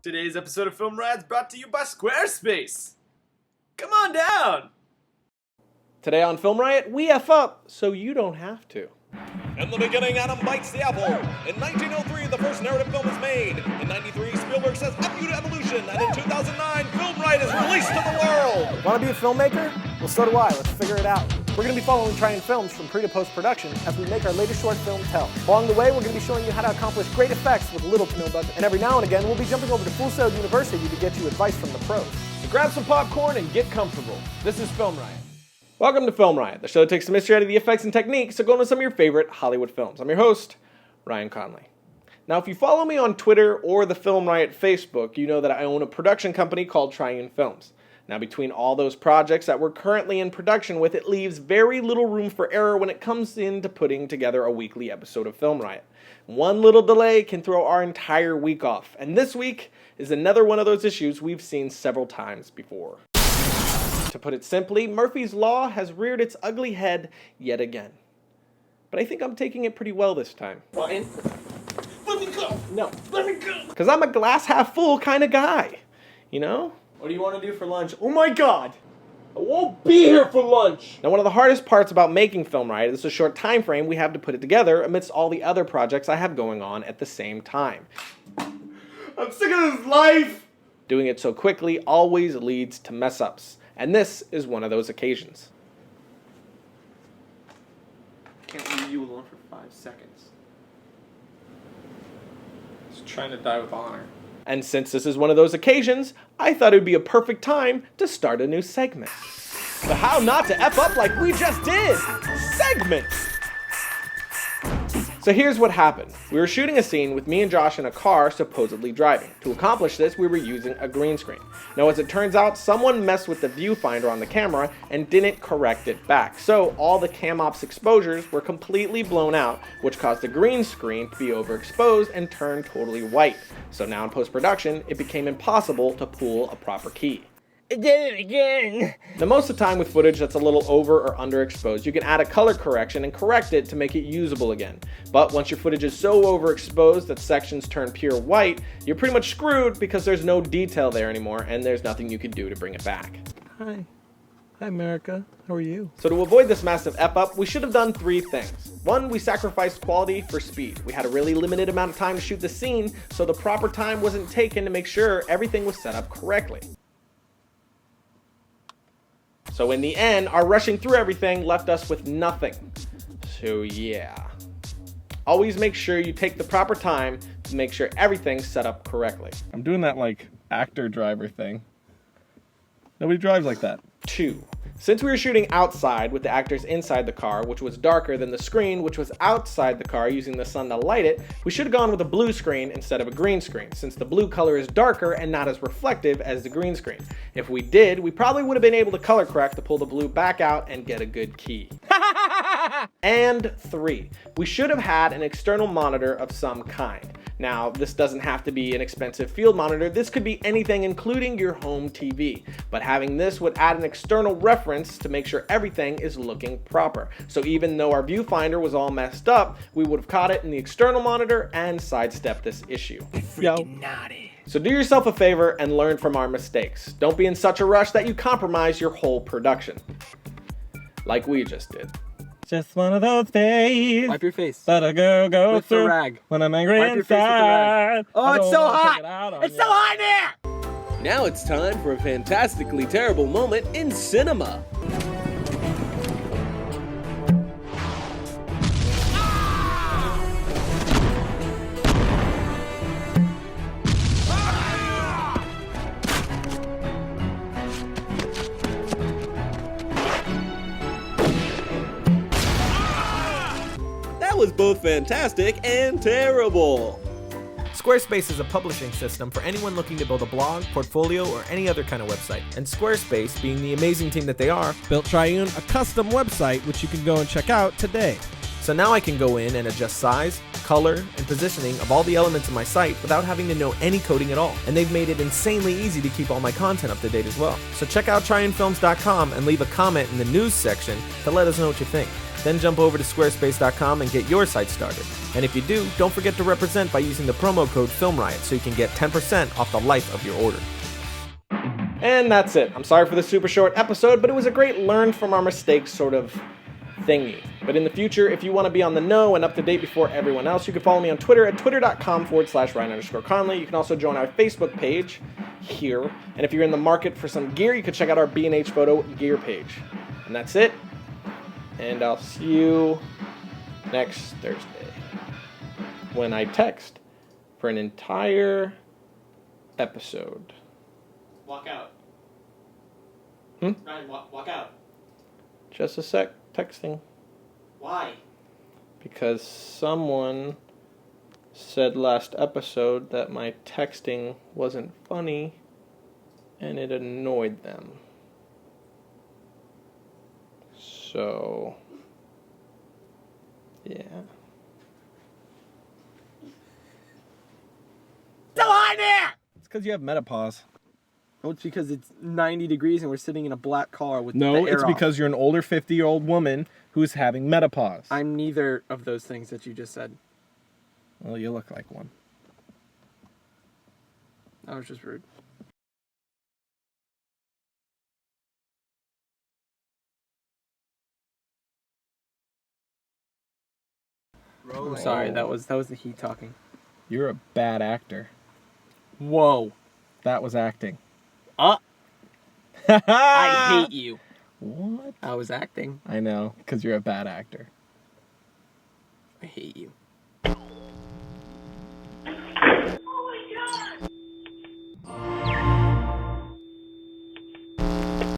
Today's episode of Film Riot is brought to you by Squarespace. Come on down! Today on Film Riot, we F up so you don't have to. In the beginning, Adam bites the apple. In 1903, the first narrative film is made. In 93, Spielberg says F you to evolution. And in 2009, Film Riot is released to the world. Want to be a filmmaker? Well, so do I. Let's figure it out. We're going to be following Riot Films from pre to post production as we make our latest short film, Tell. Along the way, we're going to be showing you how to accomplish great effects with little to no budget. And every now and again, we'll be jumping over to Full Sail University to get you advice from the pros. So grab some popcorn and get comfortable. This is Film Riot. Welcome to Film Riot, the show that takes the mystery out of the effects and techniques to go into some of your favorite Hollywood films. I'm your host, Ryan Conley. Now, if you follow me on Twitter or the Film Riot Facebook, you know that I own a production company called Riot Films. Now, between all those projects that we're currently in production with, it leaves very little room for error when it comes into putting together a weekly episode of Film Riot. One little delay can throw our entire week off, and this week is another one of those issues we've seen several times before. To put it simply, Murphy's Law has reared its ugly head yet again. But I think I'm taking it pretty well this time. Ryan, let me go! No. Let me go! Because I'm a glass half full kind of guy. You know? What do you want to do for lunch? Oh my god! I won't be here for lunch! Now, one of the hardest parts about making Film Riot is the short time frame we have to put it together amidst all the other projects I have going on at the same time. I'm sick of this life! Doing it so quickly always leads to mess-ups. And this is one of those occasions. Can't leave you alone for 5 seconds. Just trying to die with honor. And since this is one of those occasions, I thought it would be a perfect time to start a new segment. The How Not to F Up Like We Just Did segment! So here's what happened. We were shooting a scene with me and Josh in a car supposedly driving. To accomplish this, we were using a green screen. Now, as it turns out, someone messed with the viewfinder on the camera and didn't correct it back. So all the cam ops exposures were completely blown out, which caused the green screen to be overexposed and turn totally white. So now in post-production, it became impossible to pull a proper key. I did it again! Now, most of the time with footage that's a little over or underexposed, you can add a color correction and correct it to make it usable again. But once your footage is so overexposed that sections turn pure white, you're pretty much screwed because there's no detail there anymore and there's nothing you can do to bring it back. Hi. Hi, America. How are you? So to avoid this massive F-up, we should have done 3 things. 1, we sacrificed quality for speed. We had a really limited amount of time to shoot the scene, so the proper time wasn't taken to make sure everything was set up correctly. So in the end, our rushing through everything left us with nothing. So yeah. Always make sure you take the proper time to make sure everything's set up correctly. I'm doing that like actor driver thing. Nobody drives like that. 2. Since we were shooting outside with the actors inside the car, which was darker than the screen, which was outside the car using the sun to light it, we should have gone with a blue screen instead of a green screen, since the blue color is darker and not as reflective as the green screen. If we did, we probably would have been able to color correct to pull the blue back out and get a good key. And 3, we should have had an external monitor of some kind. Now, this doesn't have to be an expensive field monitor. This could be anything, including your home TV. But having this would add an external reference to make sure everything is looking proper. So even though our viewfinder was all messed up, we would have caught it in the external monitor and sidestepped this issue. Naughty. So do yourself a favor and learn from our mistakes. Don't be in such a rush that you compromise your whole production. Like we just did. Just one of those days. Wipe your face. Let a girl go With the through rag. when I'm angry Wipe your face with the rag. inside. Oh, I it's don't so wanna hot! take it out on It's you. so hot in here! Now it's time for a fantastically terrible moment in cinema. That was both fantastic and terrible. Squarespace is a publishing system for anyone looking to build a blog, portfolio, or any other kind of website. And Squarespace, being the amazing team that they are, built Triune a custom website which you can go and check out today. So now I can go in and adjust size, color, and positioning of all the elements of my site without having to know any coding at all. And they've made it insanely easy to keep all my content up to date as well. So check out TriunFilms.com and leave a comment in the news section to let us know what you think. Then jump over to squarespace.com and get your site started. And if you do, don't forget to represent by using the promo code FilmRiot so you can get 10% off the life of your order. And that's it. I'm sorry for the super short episode, but it was a great learn from our mistakes sort of thingy. But in the future, if you want to be on the know and up to date before everyone else, you can follow me on Twitter at twitter.com/Ryan_Conley. You can also join our Facebook page here. And if you're in the market for some gear, you can check out our B&H Photo gear page. And that's it. And I'll see you next Thursday when I text for an entire episode. Walk out. Ryan, walk out. Just a sec. Texting. Why? Because someone said last episode that my texting wasn't funny and it annoyed them. So, yeah. It's because you have menopause. Oh, it's because it's 90 degrees and we're sitting in a black car with No, the air it's off. because you're an older 50-year-old woman who's having menopause. I'm neither of those things that you just said. Well, you look like one. That was just rude. I'm sorry, that was the heat talking. You're a bad actor. Whoa. That was acting. I hate you. What? I was acting. I know, because you're a bad actor. I hate you.